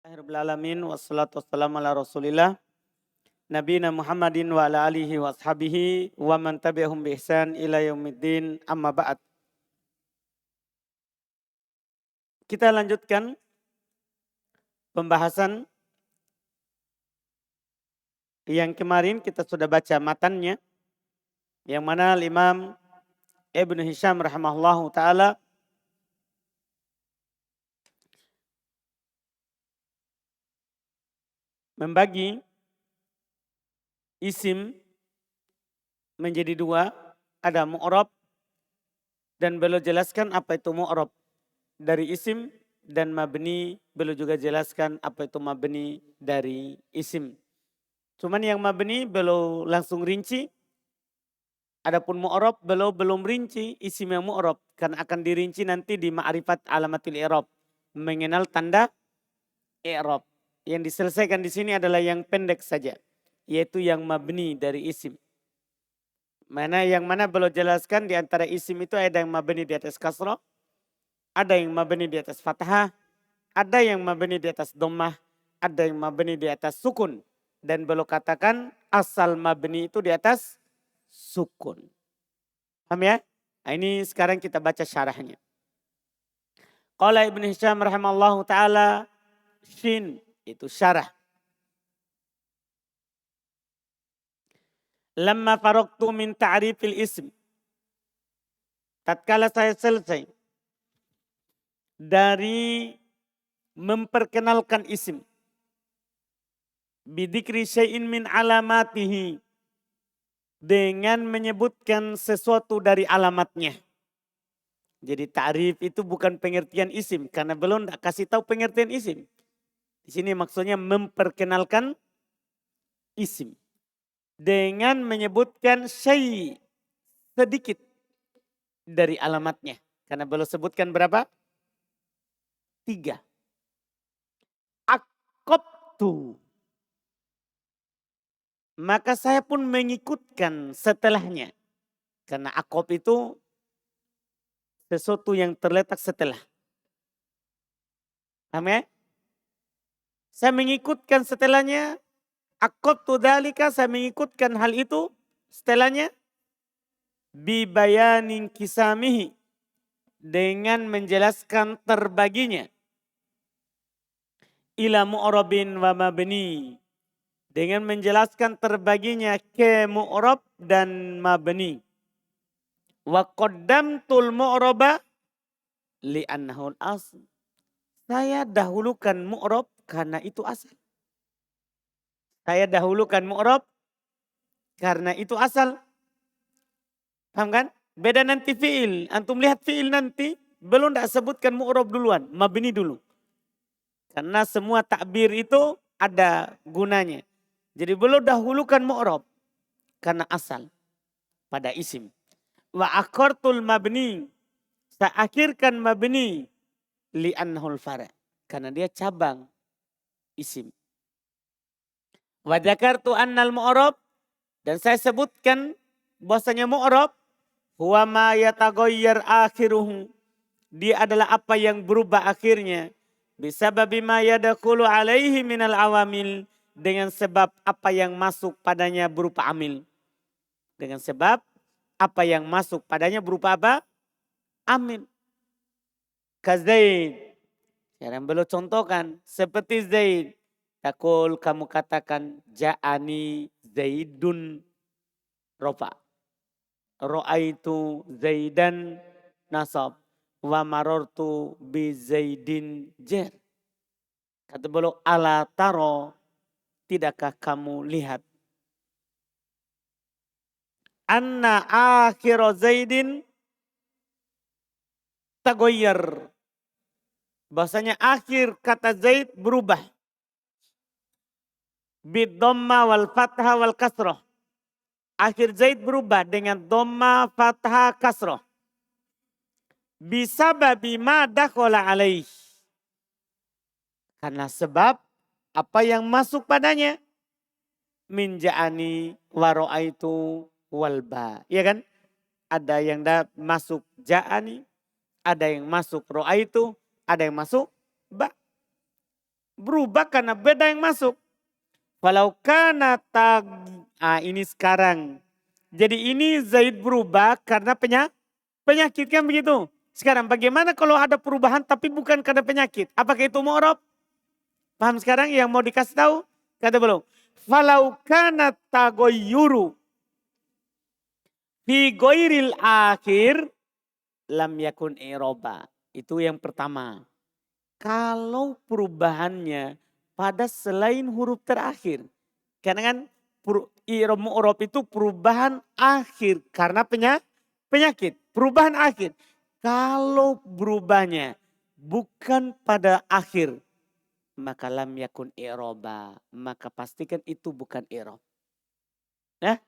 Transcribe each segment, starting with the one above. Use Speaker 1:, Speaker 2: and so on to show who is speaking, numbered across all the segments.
Speaker 1: Alhamdulillahirrahmanirrahim. Wassalatu wassalamu ala rasulillah. Nabina Muhammadin wa ala alihi wa ashabihi wa man tabi'ahum bi ihsan ila yaumiddin amma ba'd. Kita lanjutkan pembahasan yang kemarin kita sudah baca matannya. Yang mana Imam Ibn Hisham rahimahullahu ta'ala membagi isim menjadi dua, ada mu'rab dan beliau jelaskan apa itu mu'rab dari isim, dan mabni beliau juga jelaskan apa itu mabni dari isim. Cuman yang mabni beliau langsung rinci, adapun mu'rab beliau belum rinci isim yang mu'rab karena akan dirinci nanti di ma'rifat alamatil i'rab, mengenal tanda i'rab. Yang diselesaikan di sini adalah yang pendek saja, yaitu yang mabni dari isim. Yang mana belum jelaskan di antara isim itu ada yang mabni di atas kasrah, ada yang mabni di atas fathah, ada yang mabni di atas dhammah, ada yang mabni di atas sukun. Dan belum katakan asal mabni itu di atas sukun. Paham ya? Nah, ini sekarang kita baca syarahnya. Qala Ibn Hisham rahimallahu ta'ala, shin itu syarah. Lamma faraqtu min ta'rifil ism. Tatkala saya selesai dari memperkenalkan isim. Bidikri syai'in min alamatihi. Dengan menyebutkan sesuatu dari alamatnya. Jadi ta'rif itu bukan pengertian isim. Karena belum kasih tahu pengertian isim. Di sini maksudnya memperkenalkan isim. Dengan menyebutkan syai' sedikit dari alamatnya. Karena belum sebutkan berapa? 3. Aqabtu. Maka saya pun mengikutkan setelahnya. Karena aqab itu sesuatu yang terletak setelah. Paham ya? Saya mengikutkan setelahnya. Aqabtu dzalika, saya mengikutkan hal itu setelahnya. Bibayanin kisamihi. Dengan menjelaskan terbaginya. Ila mu'rabin wa mabni. Dengan menjelaskan terbaginya ke mu'rab dan mabni. Wa qaddamtul mu'raba li'annahul asl. Saya dahulukan mu'rab karena itu asal. Saya dahulukan mu'rab karena itu asal. Paham kan? Beda nanti fi'il. Antum lihat fi'il nanti belum tak sebutkan mu'rab duluan, mabni dulu. Karena semua takbir itu ada gunanya. Jadi belum dahulukan mu'rab karena asal pada isim. Wa akhartul mabni. Saya akhirkan mabni li'annahul fara'. Karena dia cabang isim. Wa dzakartu annal mu'rab. Dan saya sebutkan bahwasanya mu'rab huwa ma yataghayyar akhiruhu. Dia adalah apa yang berubah akhirnya. Bisababi ma yadkhulu alaihi minal awamil. Dengan sebab apa yang masuk padanya berupa amil. Dengan sebab apa yang masuk padanya berupa apa? Amil. Kazaid. Sekarang belum contohkan. Seperti Zaid. Takul kamu katakan ja'ani Zaidun rofa. Ro'aitu Zaidan nasab. Wa marortu bi Zaidin jer. Kata beliau, ala taro, tidakkah kamu lihat? Anna akhir Zaidin tagoyer. Bahasanya akhir kata Zaid berubah. Biddomma wal fathah wal kasroh. Akhir Zaid berubah dengan dhamma, fathah, kasroh. Bisa babi ma dakhala alaih. Karena sebab apa yang masuk padanya. Min ja'ani wa ra'aitu wal ba. Iya kan? Ada yang masuk ja'ani. Ada yang masuk ra'aitu. Ada yang masuk ba. berubah karena beda yang masuk. Walau kana ini sekarang. Jadi ini Zaid berubah karena penyakit kan begitu. Sekarang bagaimana kalau ada perubahan tapi bukan karena penyakit? Apakah itu mu'rab? Paham sekarang yang mau dikasih tahu? Kata belum. Falau kana tagoyyuru fi goiril akhir lam yakun i'roba. Itu yang pertama. Kalau perubahannya pada selain huruf terakhir. Karena kan i'rob mu'rob itu perubahan akhir karena penyakit. Perubahan akhir. Kalau berubahnya bukan pada akhir. Maka lam yakun i'roba. Maka pastikan itu bukan i'rob. Ya?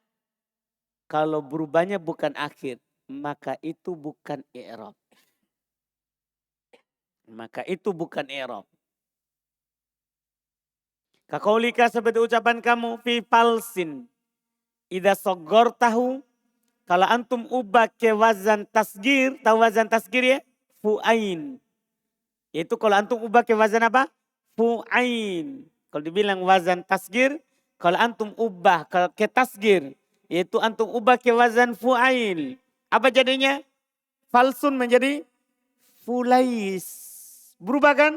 Speaker 1: Kalau berubahnya bukan akhir. Maka itu bukan i'rob. Maka itu bukan i'rob. Kakaulika seperti ucapan kamu fi falsin. Ida sogor tahu. Kalau antum ubah ke wazan tasgir. Tahu wazan tasgir ya? Fu'ain. Itu kalau antum ubah ke wazan apa? Fu'ain. Kalau dibilang wazan tasgir. Kalau antum ubah ke tasgir. Yaitu antum ubah ke wazan fu'ail. Apa jadinya? Falsun menjadi fulais. Berubah kan?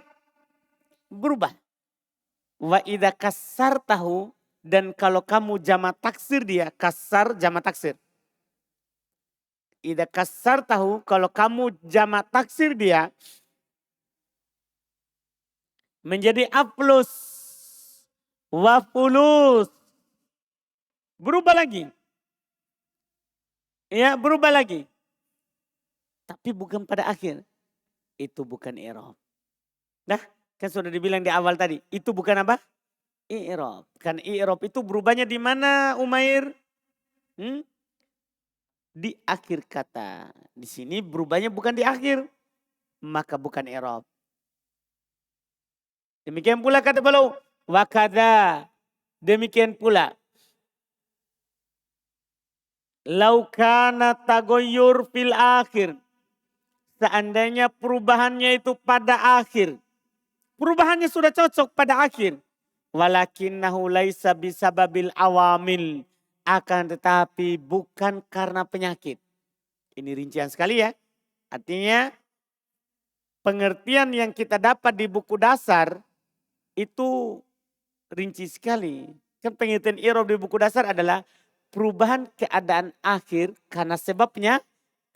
Speaker 1: Berubah. Wa idha kasar tahu. Dan kalau kamu jama taksir dia. Kasar jama taksir. Idha kasar tahu. Kalau kamu jama taksir dia. Menjadi aplus. Wa fulus. Berubah lagi. Ya berubah lagi. Tapi bukan pada akhir. Itu bukan i'rob. Nah kan sudah dibilang di awal tadi. Itu bukan apa? I'rob. Kan i'rob itu berubahnya di mana Umair? Di akhir kata. Di sini berubahnya bukan di akhir. Maka bukan i'rob. Demikian pula kata beliau. Wakada. Demikian pula. Laukana tagoyur fil akhir. Seandainya perubahannya itu pada akhir. Perubahannya sudah cocok pada akhir. Walakinnahu laisa bisababil awamil. Akan tetapi bukan karena penyakit. Ini rincian sekali ya. Artinya pengertian yang kita dapat di buku dasar itu rinci sekali. Kan pengertian i'rob di buku dasar adalah perubahan keadaan akhir karena sebabnya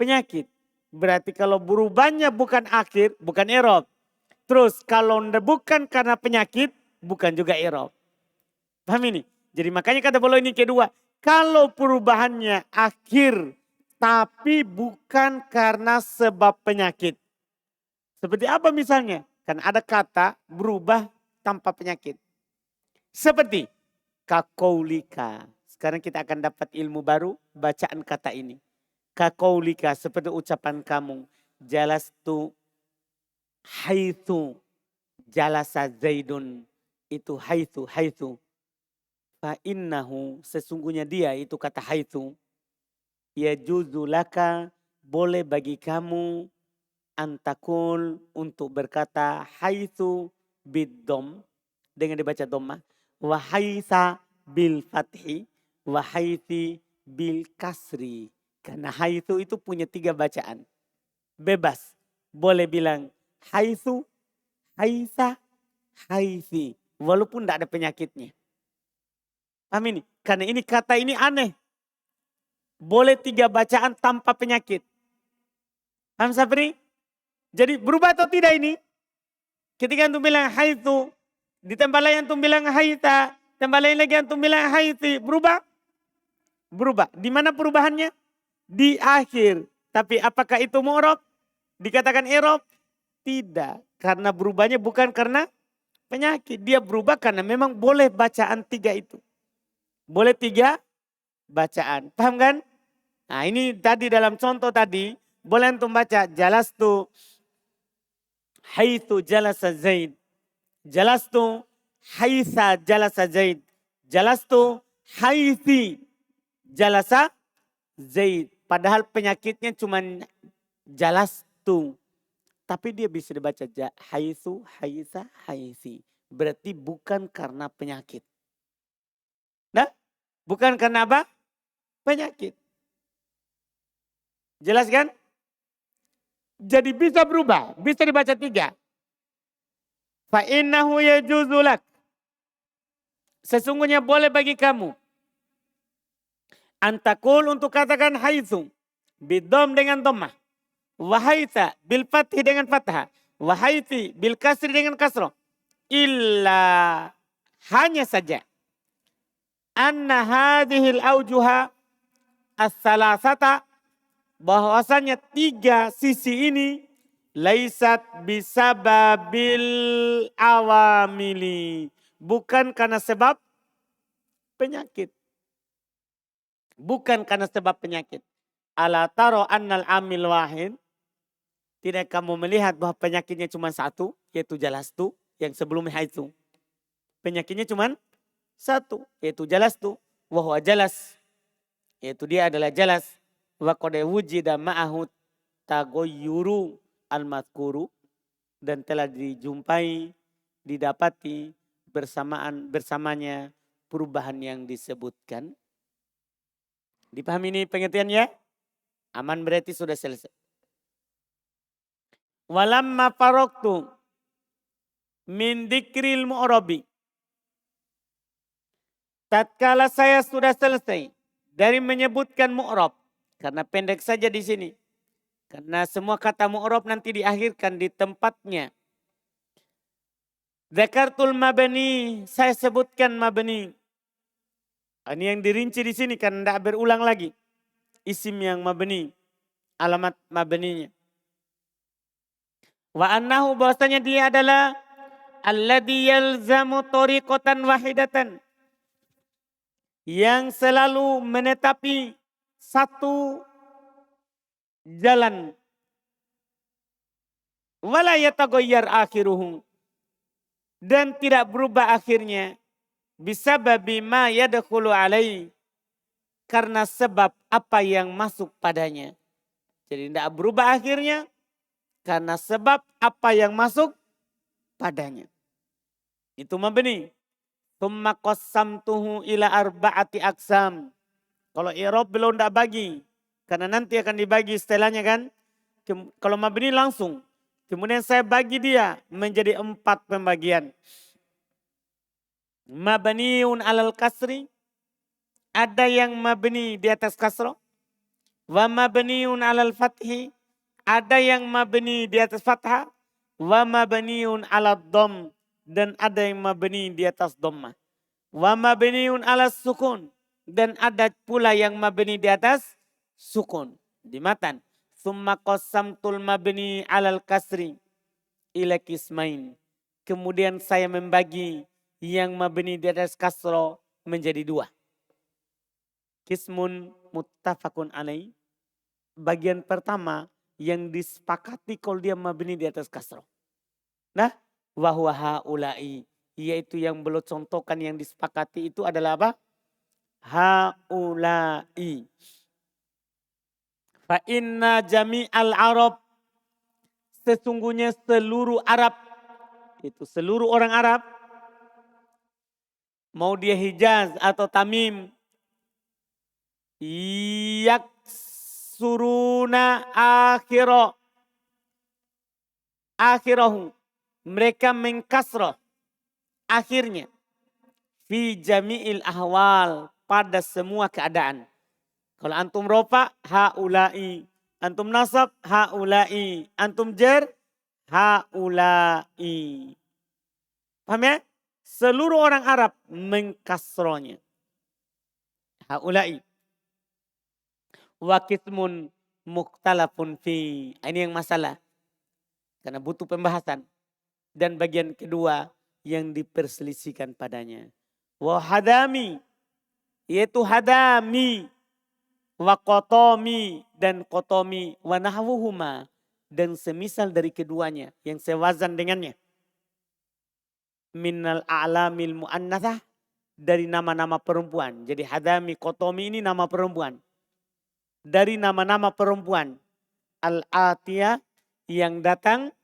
Speaker 1: penyakit. Berarti kalau berubahnya bukan akhir, bukan i'rob. Terus kalau bukan karena penyakit, bukan juga i'rob. Paham ini? Jadi makanya kata beliau ini kedua. Kalau perubahannya akhir, tapi bukan karena sebab penyakit. Seperti apa misalnya? Kan ada kata berubah tanpa penyakit. Seperti kakoulika. Sekarang kita akan dapat ilmu baru, bacaan kata ini. Kakoulika seperti ucapan kamu. Jalastu haitsu jalasa Zaidun. Itu haitsu. Fa innahu sesungguhnya dia itu kata haitsu. Ya juzulaka boleh bagi kamu antakul untuk berkata haitsu biddom. Dengan dibaca dhammah. Wa haitsa bil fathi. Wa haithi bil kasri. Karena haitsu itu punya 3 bacaan. Bebas. Boleh bilang haitsu, haitsa, haithi. Walaupun tidak ada penyakitnya. Paham ini? Karena ini kata ini aneh. Boleh 3 bacaan tanpa penyakit. Paham Sabri? Jadi berubah atau tidak ini? Ketika antum bilang haitsu. Di tempat lain antum bilang haitsa. Tempat lain lagi antum bilang haithi. Berubah? Berubah. Di mana perubahannya? Di akhir. Tapi apakah itu mu'rob? Dikatakan i'rob? Tidak. Karena berubahnya bukan karena penyakit. Dia berubah karena memang boleh bacaan 3 itu. Boleh 3 bacaan. Paham kan? Nah ini tadi dalam contoh tadi. Boleh antum baca. Jalastu haitsu jalasa Zaid. Jalastu haitsa jalasa Zaid. Jalastu haithi jalasa Zaid. Padahal penyakitnya cuma jalastu. Tapi dia bisa dibaca haitsu, haitsa, haithi. Berarti bukan karena penyakit. Nah, bukan karena apa? Penyakit. Jelas kan? Jadi bisa berubah, bisa dibaca 3. Fa innahu yajuzu lak. Sesungguhnya boleh bagi kamu. Antakul untuk katakan haitsu. Bidom dengan dhammah. Wahaita bil fathi dengan fathah. Wahaiti bil kasri dengan kasroh. Illa hanya saja. Anna hadhil aujuha as-salasata. Bahwasanya 3 sisi ini. Laisat bisababil awamili. Bukan karena sebab penyakit. Bukan karena sebab penyakit. Ala taro annal amil wahid. Tidak kamu melihat bahwa penyakitnya cuma satu, yaitu jalastu, yang sebelumnya itu. Penyakitnya cuma satu, yaitu jalastu, wahwa jalas, yaitu dia adalah jalas. Wa qad wujida ma'ahu tagoyuru al-madhkuru, dan telah dijumpai, didapati bersamanya perubahan yang disebutkan. Dipahami ini pengertiannya? Aman berarti sudah selesai. Walamma faroktu min dzikril mu'rabi. Tatkala saya sudah selesai dari menyebutkan mu'rab. Karena pendek saja di sini. Karena semua kata mu'rab nanti diakhirkan di tempatnya. Dzakartul mabni, saya sebutkan mabni. Ini yang dirinci di sini kan tidak berulang lagi. Isim yang mabni, alamat mabninya. Wa annahu bahwasanya dia adalah alladzi yalzamu tariqatan wahidatan. Yang selalu menetapi satu jalan. Wala yataghayyar akhiruhu. Dan tidak berubah akhirnya. Bisababi ma yadkhulu alaihi. Karena sebab apa yang masuk padanya. Jadi tidak berubah akhirnya. Karena sebab apa yang masuk padanya. Itu mabni. Tsumma qassamtuhu ila arba'ati aqsam. Kalau i'rab belum tidak bagi. Karena nanti akan dibagi setelahnya kan. Kalau mabni langsung. Kemudian saya bagi dia menjadi 4 pembagian. Mabniun alal kasri. Ada yang mabni di atas kasroh. Wa mabniun alal fathi. Ada yang mabni di atas fathah. Wa mabniun ala dhom. Dan ada yang mabni di atas dhammah. Wa mabniun ala sukun. Dan ada pula yang mabni di atas sukun. Di matan. Summa qasamtul mabni alal kasri. Ila kismain. Kemudian saya membagi yang mabni di atas kasro menjadi 2. Kismun muttafaqun alaih. Bagian pertama yang disepakati kalau dia mabni di atas kasroh. Nah, wahwa haula'i. Yaitu yang belum contohkan yang disepakati itu adalah apa? Haula'i. Fa inna jami'al Arab. Sesungguhnya seluruh Arab. Itu seluruh orang Arab. Mau dia Hijaz atau Tamim. Suruna akhirahu. Mereka mengkasroh akhirnya. Fi jami'il ahwal. Pada semua keadaan. Kalau antum rofa haula'i. Antum nasab haula'i. Antum jar haula'i. Paham ya? Seluruh orang Arab mengkasrohnya. Haula'i. Wa qismun mukhtalafun fi. Ini yang masalah. Karena butuh pembahasan. Dan bagian kedua yang diperselisihkan padanya. Wa hadami. Yaitu hadami. Wa qotomi. Dan qotomi. Wa nahwuhuma. Dan semisal dari keduanya. Yang sewazan dengannya. Minal a'lamil mu'annathah. Dari nama-nama perempuan. Jadi hadami, qotomi ini nama perempuan. Dari nama-nama perempuan. Al-atiyah yang datang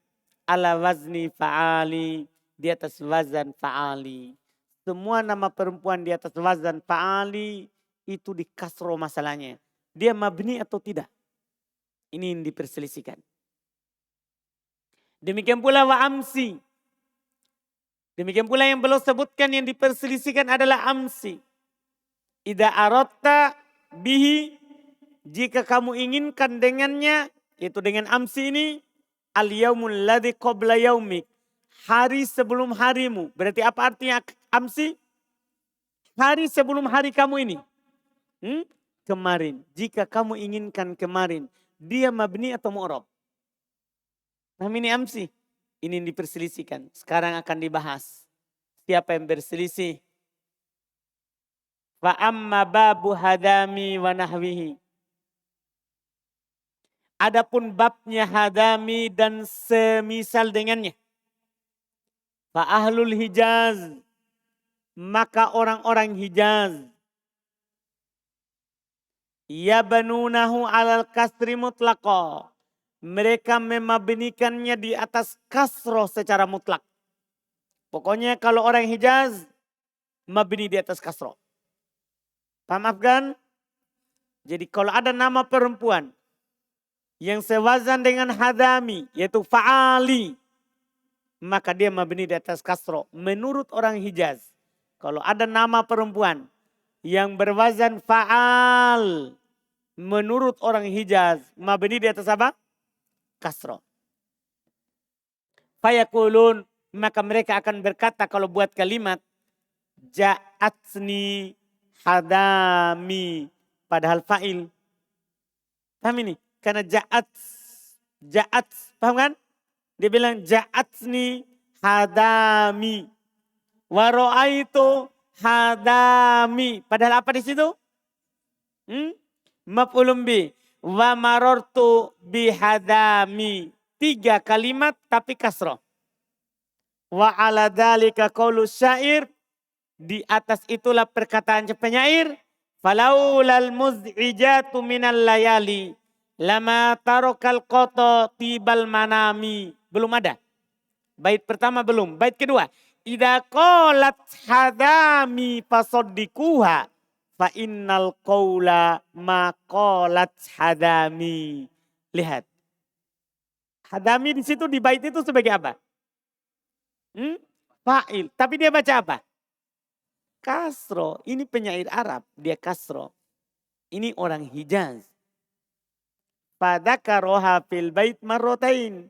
Speaker 1: ala wazni fa'ali. di atas wazan fa'ali. Semua nama perempuan di atas wazan fa'ali itu di kasro masalahnya. Dia mabni atau tidak? Ini yang diperselisihkan. Demikian pula wa amsi. Demikian pula yang belum sebutkan yang diperselisihkan adalah amsi. Idza aratta bihi, jika kamu inginkan dengannya, yaitu dengan amsi ini, al-yaumul ladzi qabla yaumik, hari sebelum harimu. Berarti apa artinya amsi? Hari sebelum hari kamu ini. Kemarin. Jika kamu inginkan kemarin, dia mabni atau mu'rab? Nah ini amsi. Ini yang diperselisihkan. Sekarang akan dibahas. Siapa yang berselisih? Fa amma babu hadami wa nahwihi. Adapun babnya hadami dan semisal dengannya. Fa ahlul Hijaz, maka orang-orang Hijaz, yabanunahu alal kasri mutlaqa, mereka memabnikannya di atas kasroh secara mutlak. Pokoknya kalau orang Hijaz, mabni di atas kasroh. Paham Afgan? Jadi kalau ada nama perempuan yang sewazan dengan hadami, yaitu fa'ali, maka dia mabni di atas kasroh. Menurut orang Hijaz, kalau ada nama perempuan yang berwazan fa'al, menurut orang Hijaz, mabni di atas apa? Kasroh. Fayakulun, maka mereka akan berkata kalau buat kalimat ja'atsni hadami, padahal fa'il. Paham ini? Karena ja'at, paham kan? Dia bilang ja'atsni hadami. Waro'aitu hadami. Padahal apa di situ? Maf'ulun bi. Wa marortu bihadami. 3 kalimat tapi kasroh. Wa ala dhalika qaulu syair. Di atas itulah perkataan penyair. Falaulal muz'ijatu minal layali. Lama tarokal koto tibal manami. Belum ada. Bait pertama belum. Bait kedua. Idza qalat hadami fasaddikuha fa innal qaula ma qalat hadami. Lihat. Hadami di situ di bait itu sebagai apa? Fa'il. Tapi dia baca apa? Kasro. Ini penyair Arab. Dia kasro. Ini orang Hijaz. Fadzakaroha fil bait marrotain.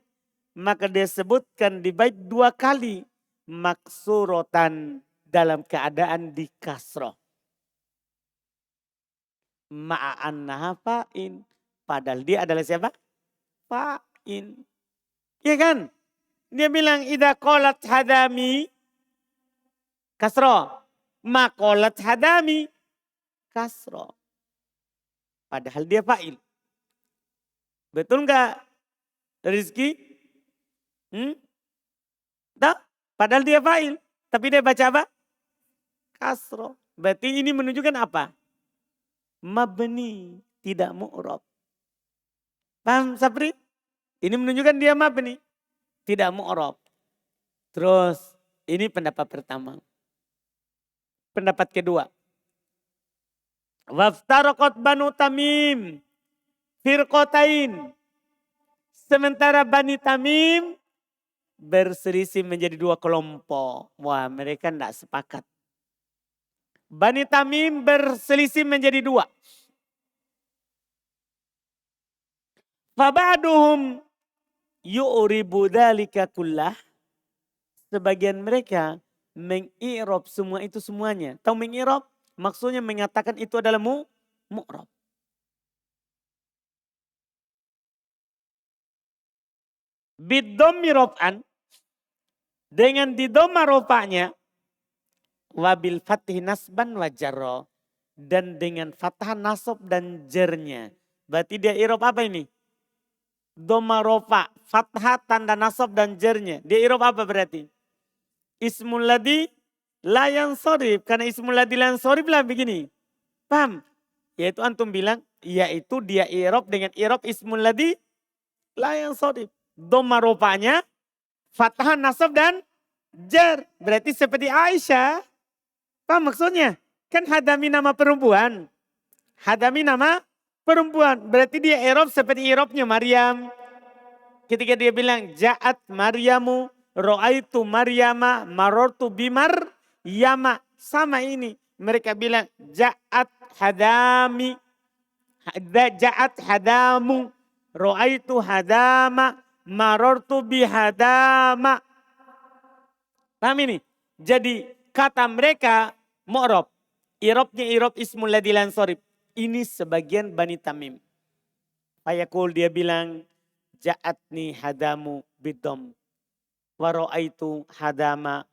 Speaker 1: Maka dia sebutkan di bait 2 kali. Maksurotan dalam keadaan di kasro. Ma'annaha fa'in. Padahal dia adalah siapa? Fa'in. Iya kan? Dia bilang idza qalat hadami kasro. Ma qalat hadami kasro. Padahal dia fa'il. Betul enggak Rizki? Padahal dia fa'il. Tapi dia baca apa? Kasro. Berarti ini menunjukkan apa? Mabni. Tidak mu'rab. Paham Sabri? Ini menunjukkan dia mabni. Tidak mu'rab. Terus ini pendapat pertama. Pendapat kedua. Waftaraqat Banu Tamim firqatain. Sementara Bani Tamim berselisih menjadi 2 kelompok. Wah, mereka tidak sepakat. Bani Tamim berselisih menjadi 2. Faba'duhum yu'ribu dzalika kullah. Sebagian mereka mengi'rab semua itu semuanya. Tahu mengi'rab? Maksudnya mengatakan itu adalah mu'rab. Biddommi rof'an. Dengan didoma rofa'nya. Wabil fatih nasban wajarro. Dan dengan fathah nasab dan jernya. Berarti dia i'rab apa ini? Doma rofa. Fathah tanda nasab dan jernya. Dia i'rab apa berarti? Ismul ladzi la yansorib. Karena ismul ladzi la yansorib lah begini. Paham? Yaitu antum bilang. Yaitu dia i'rab dengan i'rab ismul ladzi la yansorib. Doma rofanya. Fathah nasab dan jar. Berarti seperti Aisyah. Apa maksudnya? Kan hadami nama perempuan. Hadami nama perempuan. Berarti dia i'rab seperti i'rabnya Maryam. Ketika dia bilang ja'at Maryamu, ro'aitu Maryama, marortu bimar, yama. Sama ini. Mereka bilang ja'at hadami, ja'at hadamu, ro'aitu hadama, marortu bihadama. Paham ini? Jadi kata mereka mu'rab. I'rabnya i'rab ismul ladzi lan sorib. Ini sebagian Bani Tamim. Fayaqul dia bilang ja'atni hadamu bidom. Wa ra'aitu hadama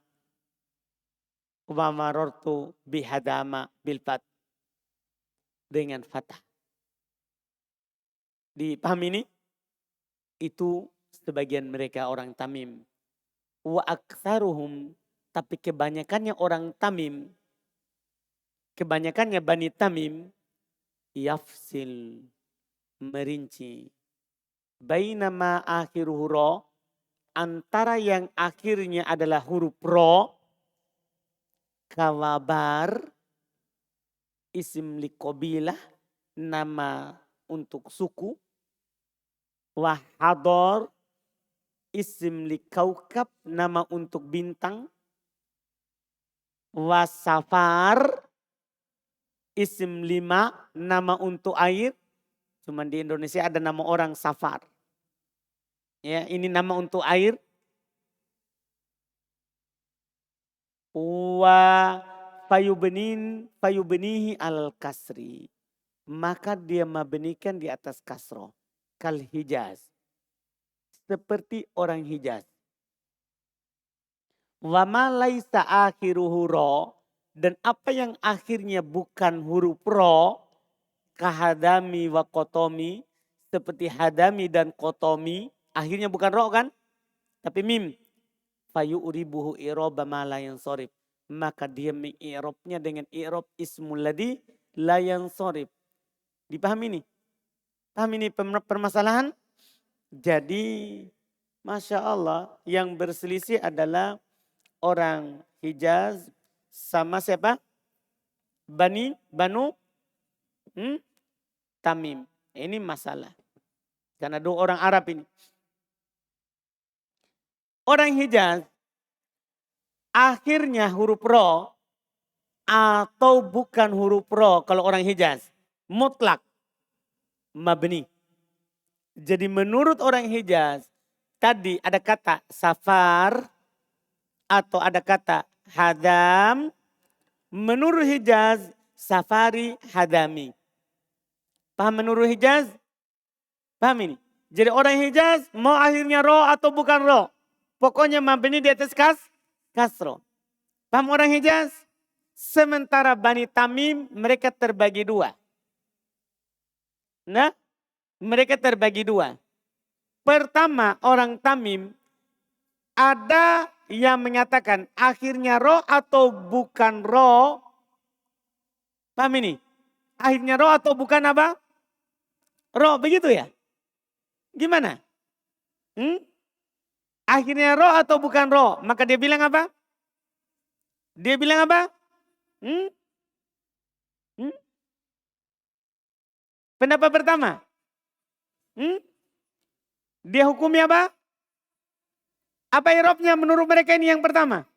Speaker 1: wa marartu bihadama bilfat. Dengan fathah. Dipahami ini? Itu sebagian mereka orang Tamim. Wa aktsaruhum, tapi kebanyakannya orang Tamim, kebanyakannya Bani Tamim, yafsil, merinci. Bainama akhiruhu ro, antara yang akhirnya adalah huruf ro, kawabar, isim liqabilah, nama untuk suku, wahador, isim likaukab, nama untuk bintang, wasafar, isim lima, nama untuk air. Cuman di Indonesia ada nama orang safar. Ya, ini nama untuk air. Wa fayubnihi al kasri. Maka dia mabnikan di atas kasroh. Kal Hijaz. Seperti orang Hijaz. Wa ma laisa akhiruhu ro, dan apa yang akhirnya bukan huruf ro, kahadami wa kotomi, seperti hadami dan kotomi, akhirnya bukan ro kan, tapi mim. Fayu uribuhu i'roba ma la yansorib, maka dia mengi'robnya dengan i'rob ismul ladzi la yansorib. Dipahami nih? Paham ini permasalahan? Jadi Masya Allah yang berselisih adalah orang Hijaz sama siapa? Banu Tamim. Ini masalah. Karena dua orang Arab ini. Orang Hijaz akhirnya huruf ro atau bukan huruf ro kalau orang Hijaz. Mutlak. Mabni. Jadi menurut orang Hijaz tadi ada kata safar atau ada kata hadam. Menurut Hijaz safari hadami. Paham menurut Hijaz? Paham ini? Jadi orang Hijaz mau akhirnya ro atau bukan ro. Pokoknya mabni di atas kasro. Paham orang Hijaz? Sementara Bani Tamim mereka terbagi dua. Nah, mereka terbagi dua. Pertama orang Tamim ada yang mengatakan akhirnya ro atau bukan ro. Paham ini? Akhirnya ro atau bukan apa? Ro, begitu ya? Gimana? Akhirnya ro atau bukan ro? Maka dia bilang apa? Dia bilang apa? Pendapat pertama. Dia hukumnya apa? Apa i'rabnya menurut mereka ini yang pertama?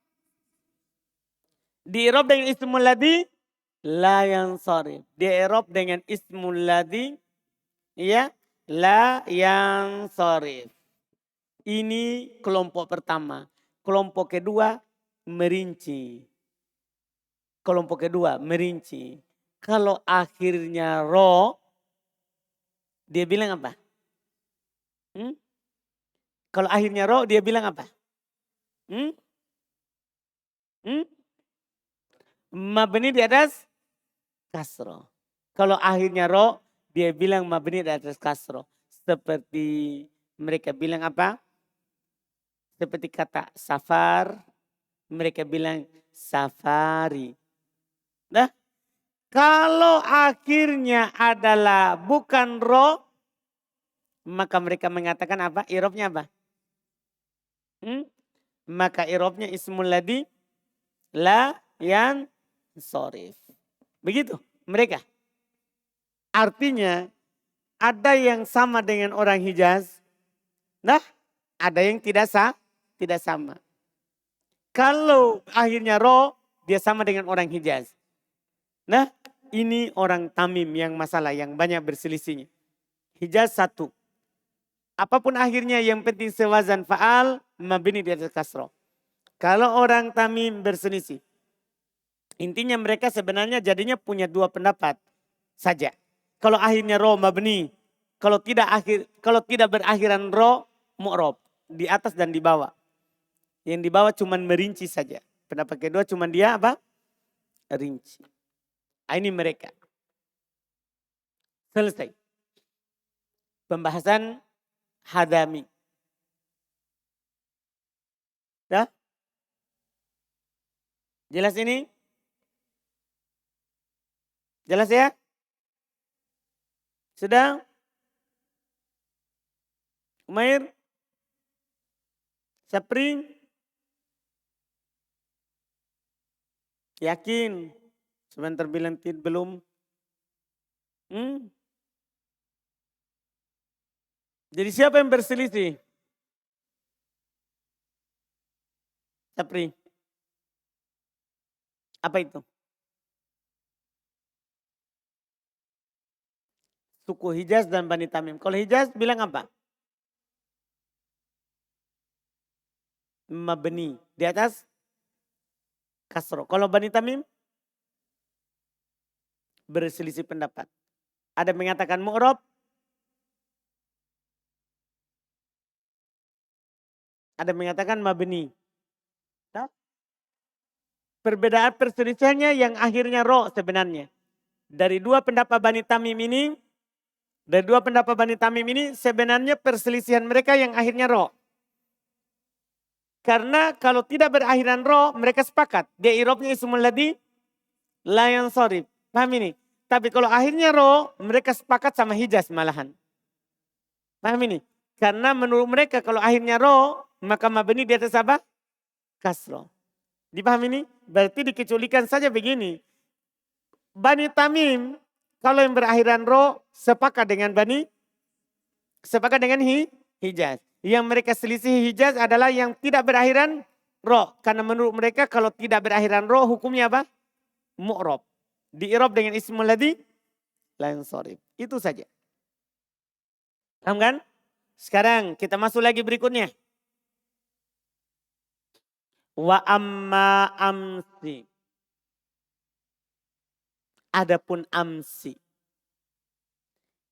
Speaker 1: Di i'rab dengan ismul ladzi la yansharif. Di i'rab dengan ismul ladzi ya la yansharif. Ini kelompok pertama. Kelompok kedua merinci. Kelompok kedua merinci. Kalau akhirnya ro, dia bilang apa? Kalau akhirnya ro, dia bilang apa? Mabni di atas kasro. Kalau akhirnya ro, dia bilang mabni di atas kasro. Seperti mereka bilang apa? Seperti kata safar, mereka bilang safari. Nah, kalau akhirnya adalah bukan ro, maka mereka mengatakan apa? I'rabnya apa? maka i'rabnya ismul ladzi la yansharif. Begitu mereka. Artinya ada yang sama dengan orang Hijaz. Nah, ada yang tidak sama. Kalau akhirnya ro, dia sama dengan orang Hijaz. Nah, ini orang Tamim yang masalah, yang banyak berselisihnya. Hijaz satu. Apapun akhirnya yang penting sewazan fa'al, mabni di atas kasroh. Kalau orang Tamim berselisih. Intinya mereka sebenarnya jadinya punya dua pendapat saja. Kalau akhirnya ro mabni, kalau tidak berakhiran ro mu'rob, di atas dan di bawah. Yang di bawah cuma merinci saja. Pendapat kedua cuma dia apa? Rinci. Ini mereka. Selesai. Pembahasan hadami. Dah? Jelas ini? Jelas ya? Sudah? Umair? Sapri? Yakin? Sebentar bilang belum? Jadi siapa yang berselisih? Sapri? Apa itu? Suku Hijaz dan Bani Tamim. Kalau Hijaz bilang apa? Mabni. Di atas kasro. Kalau Bani Tamim? Berselisih pendapat. Ada mengatakan mu'rob. Ada mengatakan mabni. Nah, perbedaan perselisihannya yang akhirnya ro sebenarnya. Dari dua pendapat Bani Tamim ini sebenarnya perselisihan mereka yang akhirnya ro. Karena kalau tidak berakhiran ro mereka sepakat. Dia i'rabnya ismul ladzi la yansharif. Paham ini? Tapi kalau akhirnya ro mereka sepakat sama Hijaz malahan. Paham ini? Karena menurut mereka kalau akhirnya ro maka mabni di atas apa? Kasro. Dipahami ini? Berarti dikecualikan saja begini. Bani Tamim kalau yang berakhiran ro sepakat dengan Hijaz. Yang mereka selisih Hijaz adalah yang tidak berakhiran ro. Karena menurut mereka kalau tidak berakhiran ro hukumnya apa? Mu'rob. Di-i'rab dengan ismul ladzi la yansharif. Itu saja. Paham kan? Sekarang kita masuk lagi berikutnya. Wa amma amsi. Adapun amsi.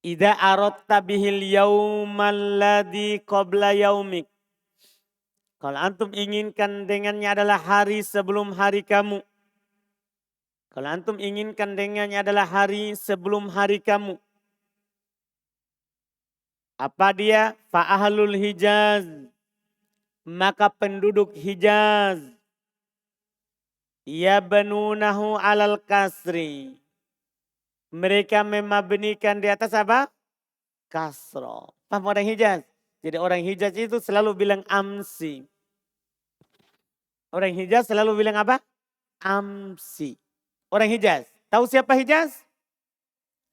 Speaker 1: Idza aradta bihil yaumal ladzi qabla yaumik. Kalau antum inginkan dengannya adalah hari sebelum hari kamu. Kalau antum inginkan dengannya adalah hari sebelum hari kamu. Apa dia? Fa'ahlul Hijaz. Maka penduduk Hijaz. Yabnunahu alal kasri. Mereka memabnikan di atas apa? Kasro. Paham orang Hijaz? Jadi orang Hijaz itu selalu bilang amsi. Orang Hijaz selalu bilang apa? Amsi. Orang Hijaz. Tahu siapa Hijaz?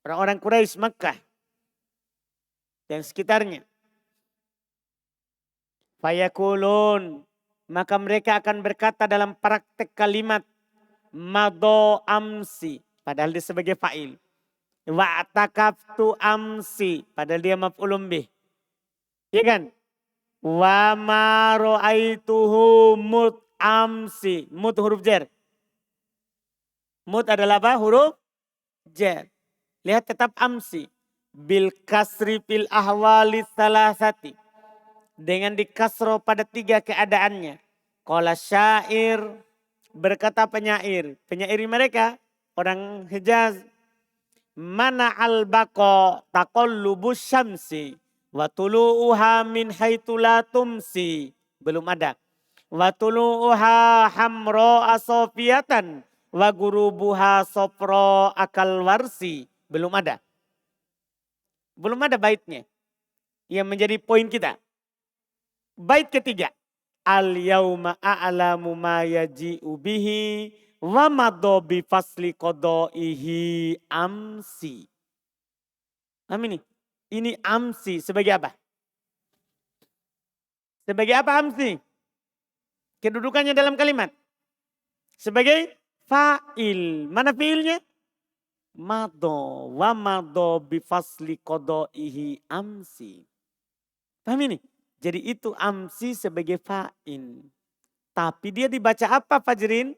Speaker 1: Orang-orang Quraisy Makkah. Dan sekitarnya. Fayakulun. Maka mereka akan berkata dalam praktek kalimat. Mado amsi. Padahal dia sebagai fa'il. Wa'takaftu amsi. Padahal dia maf'ulun bih. Iya kan? Wa ma ra'aituhu mut amsi. Mut huruf jar. Mut adalah apa? Huruf jar. Lihat tetap amsi. Bil kasri fil ahwali salasati. Dengan dikasro pada tiga keadaannya. Qala syair. Berkata penyair. Penyair mereka. Orang Hijaz. Mana al-baqa taqallubus syamsi. Wa tulu'uha min haitsu la tumsi. Belum ada. Wa tulu'uha hamra asofiyatan. Wa gurubuha sopro akal warsi. Belum ada. Belum ada baitnya. Yang menjadi poin kita. Bait ketiga. Al yauma a'lamu ma yaji'u bihi wa madho bi fasli qadaihi amsi. Paham ini? Ini amsi sebagai apa? Sebagai apa amsi? Kedudukannya dalam kalimat. Sebagai fa'il. Mana fiilnya? Madho wa madho bi fasli qadaihi amsi. Paham ini? Jadi itu amsi sebagai fa'il. Tapi dia dibaca apa Fajrin?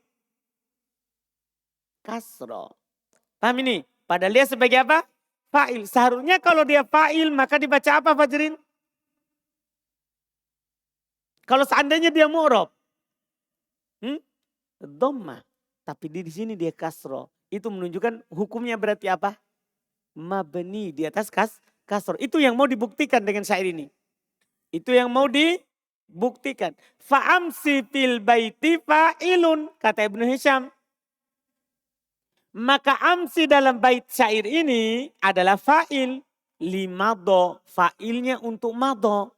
Speaker 1: Kasro. Paham ini? Padahal dia sebagai apa? Fa'il. Seharusnya kalau dia fa'il maka dibaca apa Fajrin? Kalau seandainya dia mu'rob. Dhamma. Tapi di sini dia kasro. Itu menunjukkan hukumnya berarti apa? Mabni di atas kasro. Itu yang mau dibuktikan dengan syair ini. Itu yang mau dibuktikan. Fa'amsi fil baiti fa'ilun. Kata Ibnu Hisham. Maka amsi dalam bait syair ini adalah fa'il. Limadho. Fa'ilnya untuk madho.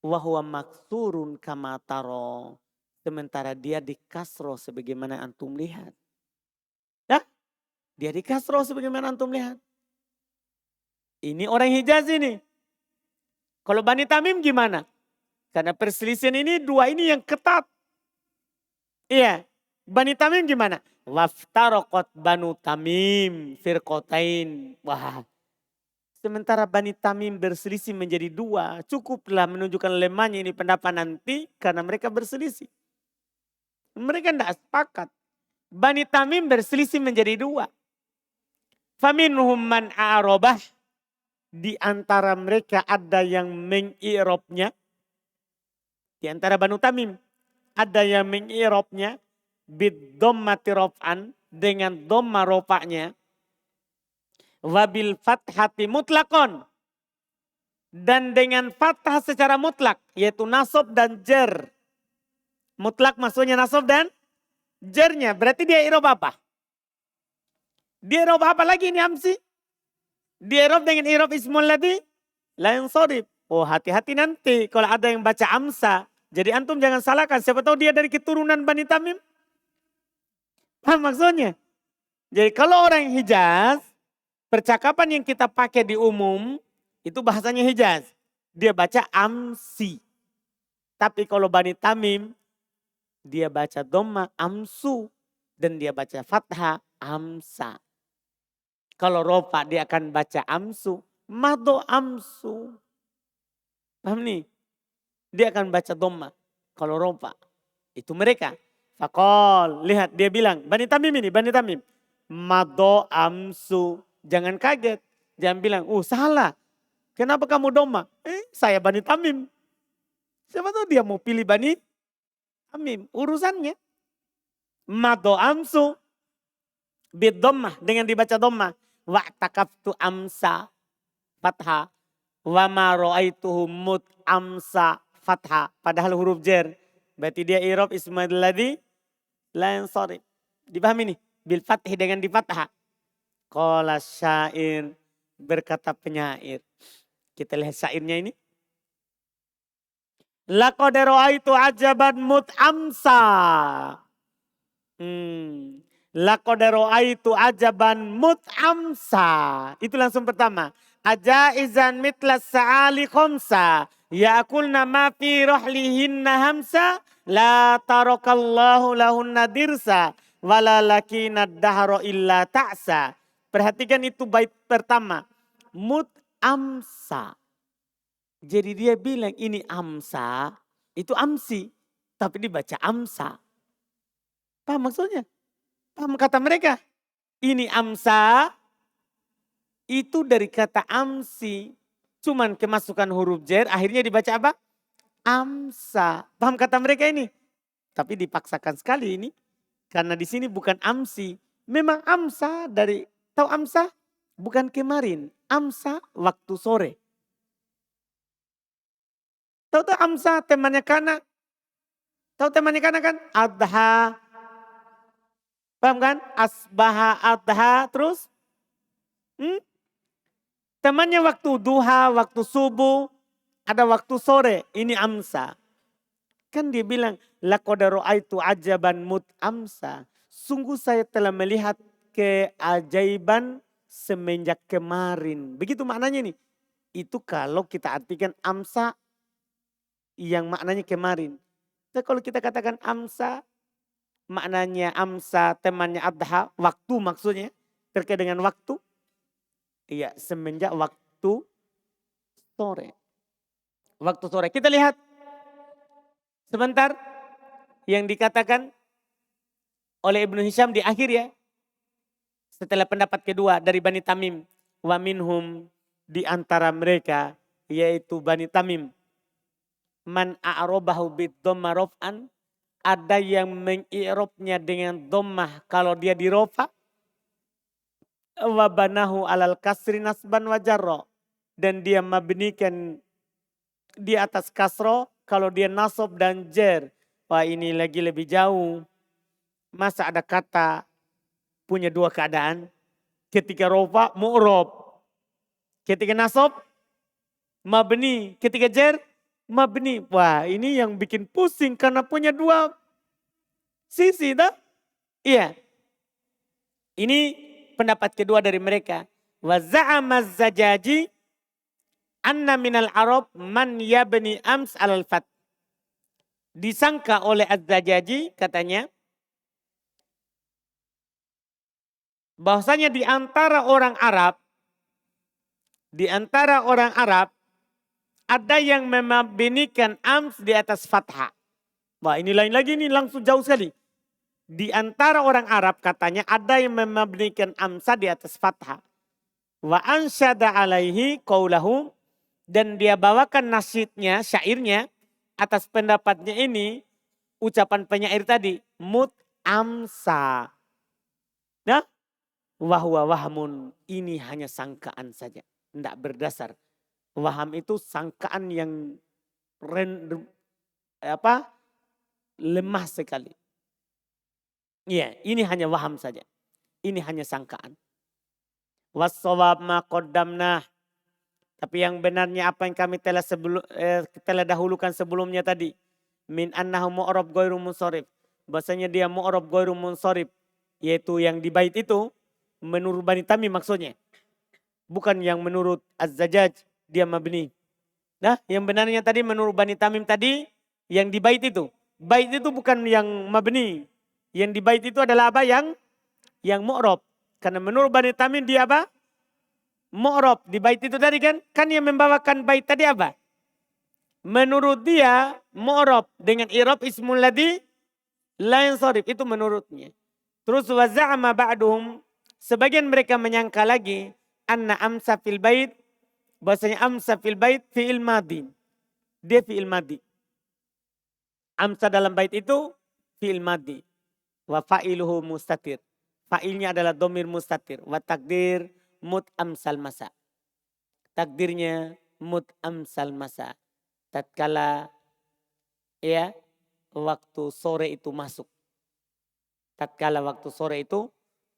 Speaker 1: Wahuwa maksurun kama taro. Sementara dia di kasro sebagaimana antum lihat. Ya? Dia di kasro sebagaimana antum lihat. Ini orang Hijaz ini. Kalau Bani Tamim gimana? Karena perselisihan ini dua ini yang ketat. Iya. Bani Tamim gimana? Waftarokot Banu Tamim firqotain. Wah. Sementara Bani Tamim berselisih menjadi dua. Cukuplah menunjukkan lemahnya ini pendapat nanti. Karena mereka berselisih. Mereka tidak sepakat. Bani Tamim berselisih menjadi dua. Faminhum man a'robah. Di antara mereka ada yang mengi'robnya. Di antara Banu Tamim. Ada yang mengi'robnya. Bid-dhammati rof'an. Dengan dhamma rofa'nya. Wabil fathati mutlakon. Dan dengan fathah secara mutlak. Yaitu nasab dan jer. Mutlak maksudnya nasab dan jernya. Berarti dia i'rab apa? Dia i'rab apa lagi ini amsi? Dia i'rab dengan i'rab ismul ladzi la yansharif. Oh hati-hati nanti kalau ada yang baca amsa. Jadi antum jangan salahkan. Siapa tahu dia dari keturunan Bani Tamim. Paham maksudnya? Jadi kalau orang Hijaz. Percakapan yang kita pakai di umum. Itu bahasanya Hijaz. Dia baca amsi. Tapi kalau Bani Tamim. Dia baca dhamma amsu. Dan dia baca fathah amsa. Kalau rofa dia akan baca amsu. Madho amsu. Paham nih? Dia akan baca dhamma. Kalau rofa. Itu mereka. Fakol. Lihat dia bilang. Bani Tamim ini. Bani Tamim. Madho amsu. Jangan kaget. Jangan bilang. Salah. Kenapa kamu dhamma? Saya Bani Tamim. Siapa tahu dia mau pilih Bani Tamim. Urusannya. Madho amsu. Bid dhammah. Dengan dibaca dhammah. Wa'takaftu amsa fathah. Wa ma ra'aituhu mut amsa fathah. Padahal huruf jer. Berarti dia i'rab ismul ladzi la yansharif. Dipahami nih? Bil fathih dengan di fathah. Qala syair. Berkata penyair. Kita lihat syairnya ini. Laqad ra'aitu ajaban mut amsa. Laqad ra'aitu ajaban mut'amsa. Itu langsung pertama. Ajaizan mitlas sa'ali khomsa. Ya'kulna ma fi rohlihinna hamsa. La tarakallahu lahunna dirsa. Wala lakina dahro illa ta'sa. Perhatikan itu bait pertama. Mut'amsa. Jadi dia bilang ini amsa. Itu amsi. Tapi dibaca amsa. Paham maksudnya? Paham kata mereka? Ini amsa. Itu dari kata amsi. Cuman kemasukan huruf jer. Akhirnya dibaca apa? Amsa. Paham kata mereka ini? Tapi dipaksakan sekali ini. Karena di sini bukan amsi. Memang amsa dari. Tahu amsa? Bukan kemarin. Amsa waktu sore. Tahu amsa temannya kana? Tahu temannya kana kan? Adha. Paham kan? Asbaha adha terus. Temannya waktu duha, waktu subuh. Ada waktu sore. Ini amsa. Kan dia bilang, laqad ra'aitu ajaban amsa. Sungguh saya telah melihat keajaiban semenjak kemarin. Begitu maknanya nih. Itu kalau kita artikan amsa yang maknanya kemarin. Tapi kalau kita katakan amsa, maknanya amsa temannya adha, waktu maksudnya. Terkait dengan waktu. Iya, semenjak waktu sore. Waktu sore. Kita lihat sebentar yang dikatakan oleh Ibnu Hisham di akhir ya. Setelah pendapat kedua dari Bani Tamim. Wa minhum di antara mereka yaitu Bani Tamim. Man a'robahu bid dhamma rof'an. Ada yang mengi'robnya dengan dhammah kalau dia dirofa. Wa banahu alal kasri nasban wa jarra. Dan dia mabnikan di atas kasro kalau dia nasob dan jer. Wah ini lagi lebih jauh. Masa ada kata punya dua keadaan. Ketika rofa mu'rob. Ketika nasob mabni. Ketika jer mabni. Wah ini yang bikin pusing karena punya dua sisi. Tak? Iya. Ini pendapat kedua dari mereka. Wa za'amaz zajaji anna minal arab man yabni ams alal fat. Disangka oleh Az-Zajaji katanya. Bahwasanya di antara orang Arab. Di antara orang Arab. Ada yang memabnikan ams di atas fathah. Wah ini lain lagi ini langsung jauh sekali. Di antara orang Arab katanya ada yang memabnikan amsa di atas fathah. Wa ansyada alaihi qawlahu. Dan dia bawakan nasyidnya, syairnya. Atas pendapatnya ini. Ucapan penyair tadi. Mut amsa. Nah. Wahwa wahmun. Ini hanya sangkaan saja. Tidak berdasar. Waham itu sangkaan yang lemah sekali. Iya, ini hanya waham saja. Ini hanya sangkaan. Was-shawab ma qaddamnah. Tapi yang benarnya apa yang kami telah dahulukan sebelumnya tadi. Min annahu mu'rab ghairu munsharif. Bahasanya dia mu'rab ghairu munsharif. Yaitu yang di bait itu. Menurut Bani Tamim maksudnya. Bukan yang menurut Az-Zajjaj. Dia mabni. Nah yang benarnya tadi menurut Bani Tamim tadi. Yang di bait itu. Bait itu bukan yang mabni. Yang di bait itu adalah apa? Yang mu'rab. Karena menurut Bani Tamim dia apa? Mu'rab. Di bait itu tadi kan. Kan yang membawakan bait tadi apa? Menurut dia mu'rab. Dengan i'rab ismul ladzi la yansharif. Itu menurutnya. Terus wa za'ama ba'duhum. Sebagian mereka menyangka lagi. Anna amsa fil bait. Bahasanya amsa fil bait fi'il madhi. Dia fi'il madhi. Amsa dalam bait itu fi'il madhi. Wa fa'iluhu mustatir. Fa'ilnya adalah domir mustatir. Wa takdir mut amsal masa. Takdirnya mut amsal masa. Tatkala ya waktu sore itu masuk. Tatkala waktu sore itu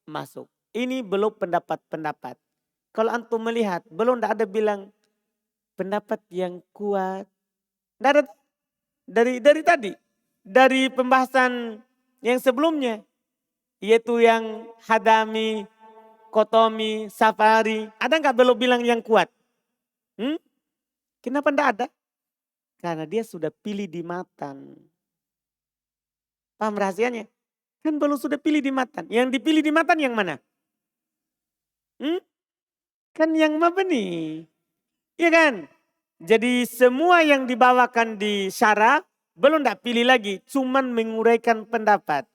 Speaker 1: masuk. Ini belum pendapat-pendapat. Kalau antum melihat belum ada bilang pendapat yang kuat. Tidak ada dari tadi. Dari pembahasan yang sebelumnya, yaitu yang Hadami, Kotomi, Safari. Ada nggak belum bilang yang kuat? Kenapa enggak ada? Karena dia sudah pilih di matan. Paham rahasianya? Kan belum sudah pilih di matan. Yang dipilih di matan yang mana? Kan yang mabni. Iya kan? Jadi semua yang dibawakan di syarah belum enggak pilih lagi. Cuman menguraikan pendapat.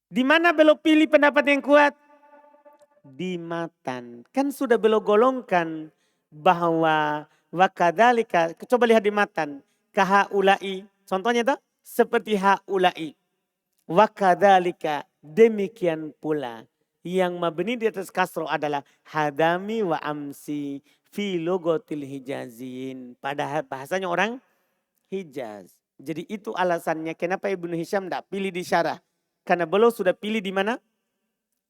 Speaker 1: Di mana belum pilih pendapat yang kuat? Di matan. Kan sudah belum golongkan bahwa wakadhalika. Coba lihat di matan. Kahaulai. Contohnya itu seperti haulai. Wakadhalika. Demikian pula. Yang mabni di atas kasro adalah hadami wa amsi fi logotil hijazin. Pada bahasanya orang Hijaz. Jadi itu alasannya kenapa Ibnu Hisham tidak pilih di syarah. Karena beliau sudah pilih di mana?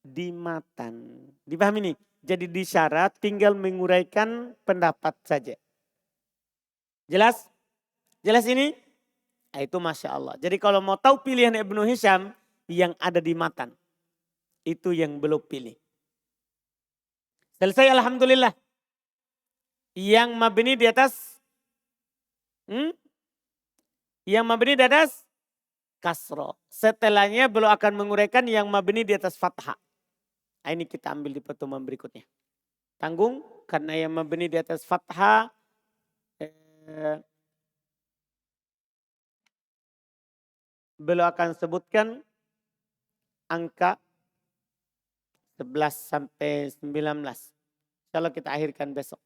Speaker 1: Di matan. Dipahami nih? Jadi di syarah tinggal menguraikan pendapat saja. Jelas? Jelas ini? Nah, itu Masya Allah. Jadi kalau mau tahu pilihan Ibnu Hisham yang ada di matan. Itu yang belum pilih. Selesai Alhamdulillah. Yang mabni di atas. Yang mabni di atas kasro. Setelahnya belum akan menguraikan yang mabni di atas fathah. Nah, ini kita ambil di pertemuan berikutnya. Tanggung karena yang mabni di atas fathah belum akan sebutkan angka 11 sampai 19. Kalau kita akhirkan besok.